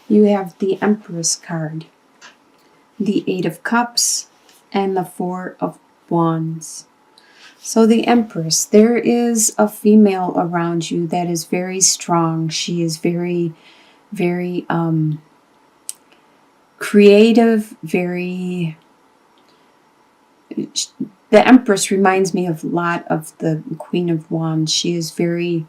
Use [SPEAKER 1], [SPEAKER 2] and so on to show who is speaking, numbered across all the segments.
[SPEAKER 1] You have the Empress card, the Eight of Cups, and the Four of Wands. So the Empress, there is a female around you that is very strong. She is very, very creative, very... The Empress reminds me of a lot of the Queen of Wands. She is very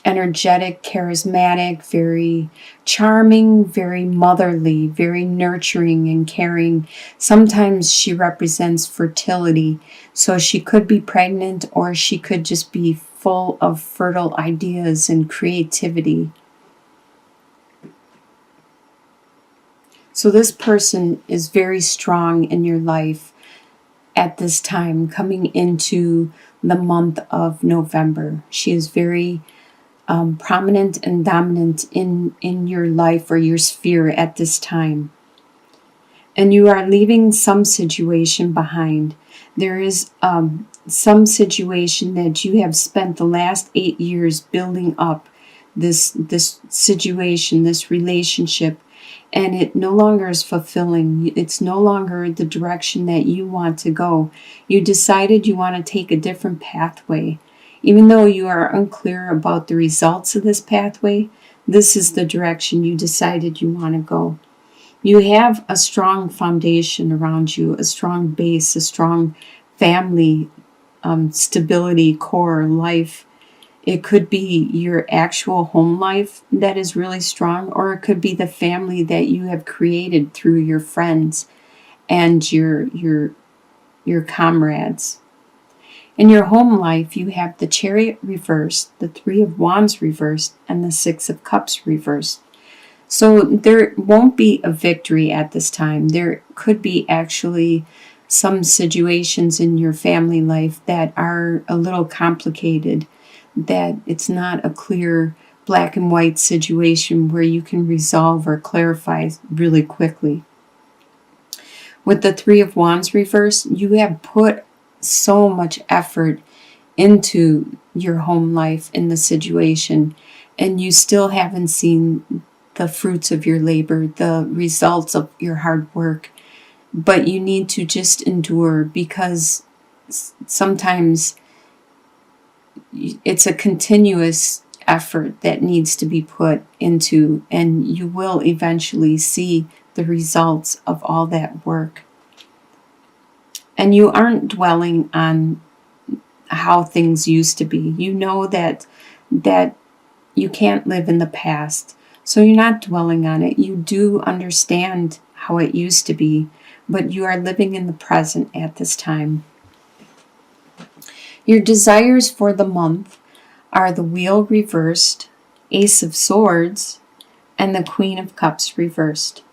[SPEAKER 1] energetic, charismatic, very charming, very motherly, very nurturing and caring. Sometimes she represents fertility. So she could be pregnant, or she could just be full of fertile ideas and creativity. So this person is very strong in your life at this time, coming into the month of November. She is very prominent and dominant in your life or your sphere at this time. And you are leaving some situation behind. There is some situation that you have spent the last 8 years building up, this situation, this relationship, and it no longer is fulfilling. It's no longer the direction that you want to go. You decided you want to take a different pathway. Even though you are unclear about the results of this pathway, this is the direction you decided you want to go. You have a strong foundation around you, a strong base, a strong family, stability, core, life. It could be your actual home life that is really strong, or it could be the family that you have created through your friends and your comrades. In your home life, you have the Chariot reversed, the Three of Wands reversed, and the Six of Cups reversed. So there won't be a victory at this time. There could be actually some situations in your family life that are a little complicated, that it's not a clear black and white situation where you can resolve or clarify really quickly. With the Three of Wands reversed, you have put so much effort into your home life in the situation, and you still haven't seen the fruits of your labor, the results of your hard work. But you need to just endure, because sometimes it's a continuous effort that needs to be put into, and you will eventually see the results of all that work. And you aren't dwelling on how things used to be. You know that you can't live in the past, so you're not dwelling on it. You do understand how it used to be, but you are living in the present at this time. Your desires for the month are the Wheel reversed, Ace of Swords, and the Queen of Cups reversed.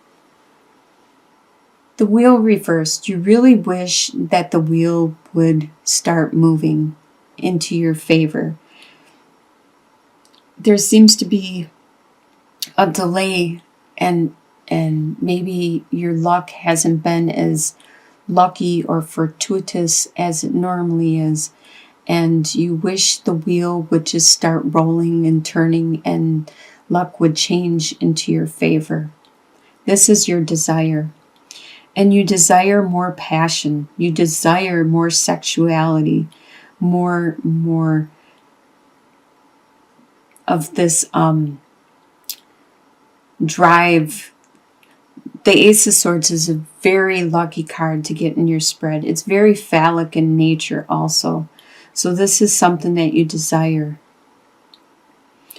[SPEAKER 1] The Wheel reversed, you really wish that the wheel would start moving into your favor. There seems to be a delay, and maybe your luck hasn't been as lucky or fortuitous as it normally is, and you wish the wheel would just start rolling and turning and luck would change into your favor. This is your desire. And you desire more passion. You desire more sexuality, more of this drive. The Ace of Swords is a very lucky card to get in your spread. It's very phallic in nature also. So this is something that you desire.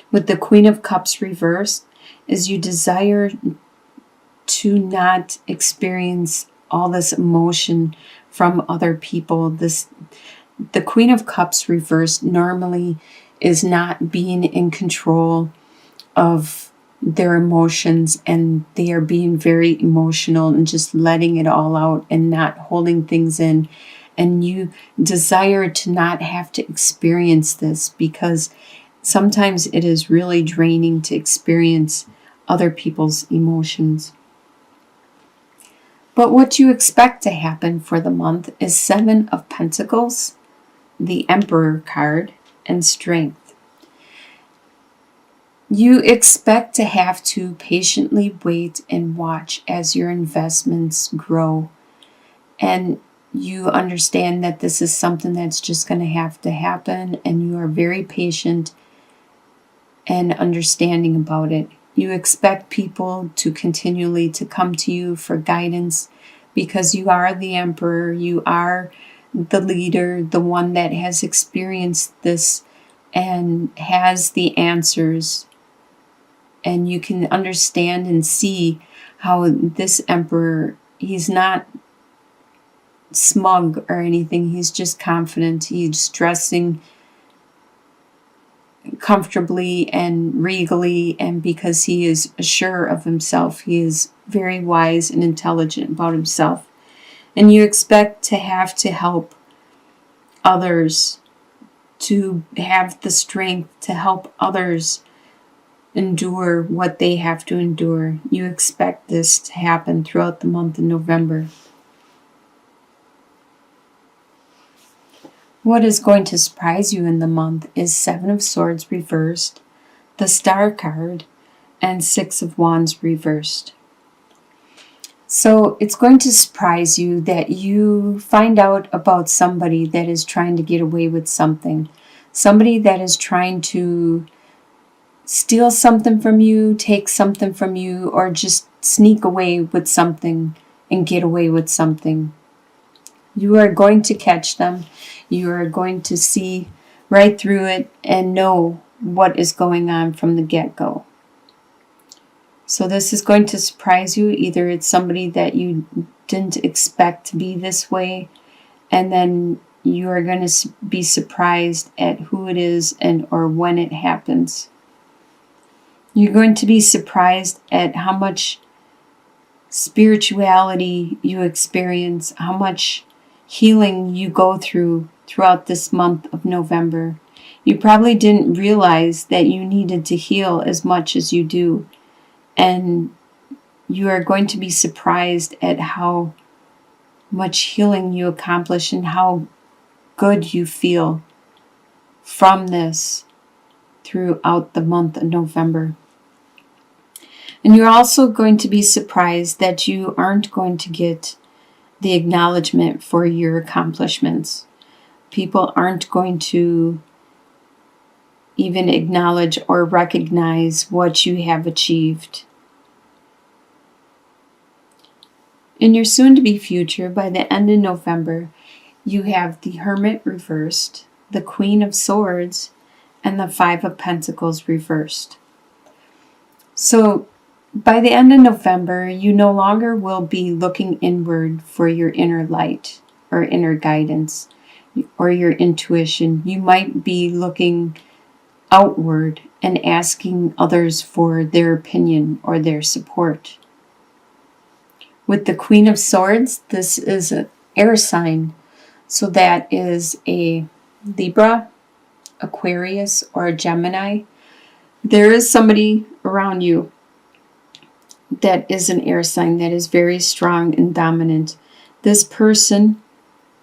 [SPEAKER 1] With the Queen of Cups reversed, is you desire to not experience all this emotion from other people. The Queen of Cups reversed normally is not being in control of their emotions, and they are being very emotional and just letting it all out and not holding things in. And you desire to not have to experience this, because sometimes it is really draining to experience other people's emotions. But what you expect to happen for the month is Seven of Pentacles, the Emperor card, and Strength. You expect to have to patiently wait and watch as your investments grow. And you understand that this is something that's just going to happen, and you are very patient and understanding about it. You expect people to continually to come to you for guidance because you are the emperor, you are the leader, the one that has experienced this and has the answers. And you can understand and see how this emperor, he's not smug or anything, he's just confident. He's dressing comfortably and regally, and because he is sure of himself, he is very wise and intelligent about himself. And you expect to have to help others, to have the strength to help others endure what they have to endure. You expect this to happen throughout the month of November. What is going to surprise you in the month is Seven of Swords reversed, the Star card, and Six of Wands reversed. So it's going to surprise you that you find out about somebody that is trying to get away with something. Somebody that is trying to steal something from you, take something from you, or just sneak away with something and get away with something. You are going to catch them. You are going to see right through it and know what is going on from the get-go. So this is going to surprise you. Either it's somebody that you didn't expect to be this way, and then you are going to be surprised at who it is and or when it happens. You're going to be surprised at how much spirituality you experience, how much healing you go throughout this month of November. You probably didn't realize that you needed to heal as much as you do. And you are going to be surprised at how much healing you accomplish and how good you feel from this throughout the month of November. And you're also going to be surprised that you aren't going to get the acknowledgement for your accomplishments. People aren't going to even acknowledge or recognize what you have achieved. In your soon-to-be future, by the end of November, you have the Hermit reversed, the Queen of Swords, and the Five of Pentacles reversed. So by the end of November, you no longer will be looking inward for your inner light or inner guidance or your intuition. You might be looking outward and asking others for their opinion or their support. With the Queen of Swords, this is an air sign. So that is a Libra, Aquarius, or a Gemini. There is somebody around you that is an air sign that is very strong and dominant. This person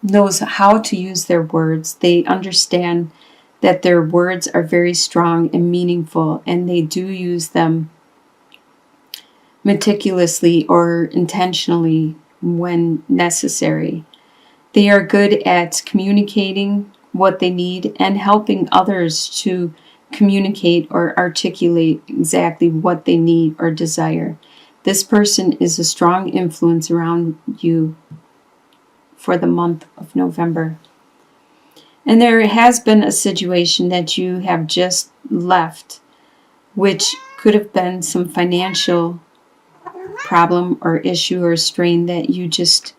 [SPEAKER 1] knows how to use their words. They understand that their words are very strong and meaningful, and they do use them meticulously or intentionally when necessary. They are good at communicating what they need and helping others to communicate or articulate exactly what they need or desire. This person is a strong influence around you for the month of November. And there has been a situation that you have just left, which could have been some financial problem or issue or strain that you just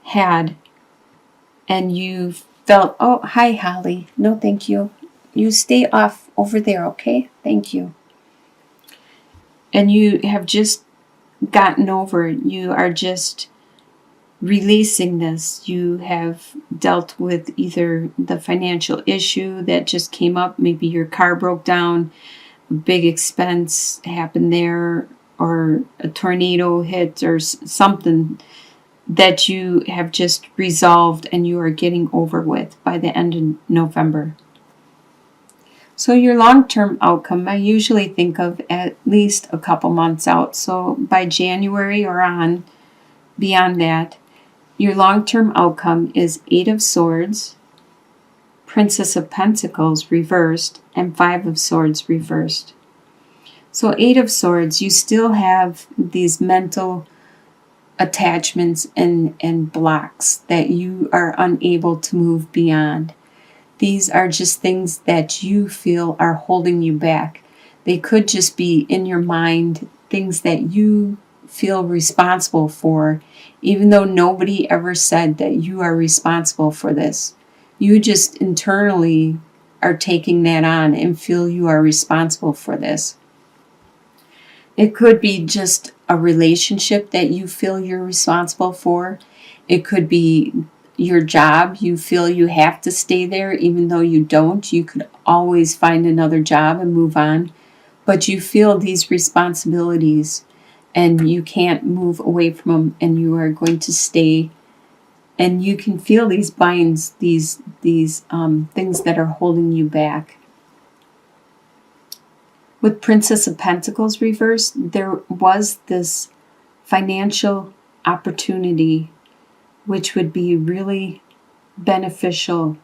[SPEAKER 1] had. And you felt, oh, hi, Holly. No, thank you. You stay off over there, okay? Thank you. And you have just gotten over it. You are just releasing this. You have dealt with either the financial issue that just came up, maybe your car broke down, a big expense happened there, or a tornado hit, or something that you have just resolved and you are getting over with by the end of November. So your long-term outcome, I usually think of at least a couple months out. So by January or on, beyond that, your long-term outcome is Eight of Swords, Princess of Pentacles reversed, and Five of Swords reversed. So Eight of Swords, you still have these mental attachments and blocks that you are unable to move beyond. These are just things that you feel are holding you back. They could just be in your mind, things that you feel responsible for, even though nobody ever said that you are responsible for this. You just internally are taking that on and feel you are responsible for this. It could be just a relationship that you feel you're responsible for. It could be your job. You feel you have to stay there even though you don't. You could always find another job and move on. But you feel these responsibilities and you can't move away from them, and you are going to stay. And you can feel these binds, these things that are holding you back. With Princess of Pentacles reversed, there was this financial opportunity which would be really beneficial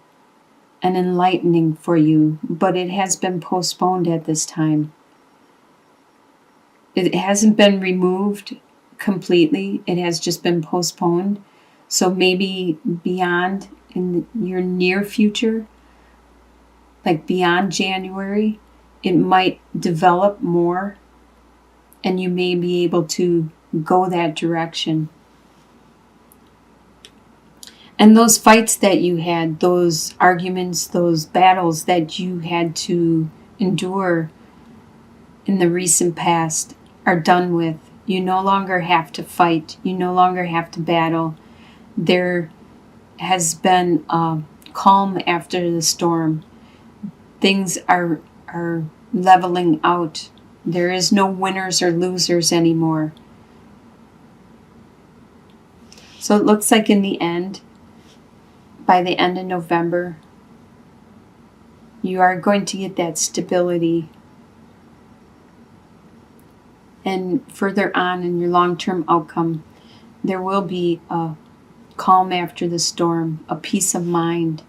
[SPEAKER 1] and enlightening for you, but it has been postponed at this time. It hasn't been removed completely, it has just been postponed. So maybe beyond, in your near future, like beyond January, it might develop more and you may be able to go that direction. And those fights that you had, those arguments, those battles that you had to endure in the recent past are done with. You no longer have to fight. You no longer have to battle. There has been calm after the storm. Things are leveling out. There is no winners or losers anymore. So it looks like in the end, by the end of November, you are going to get that stability. And further on in your long-term outcome, there will be a calm after the storm, a peace of mind.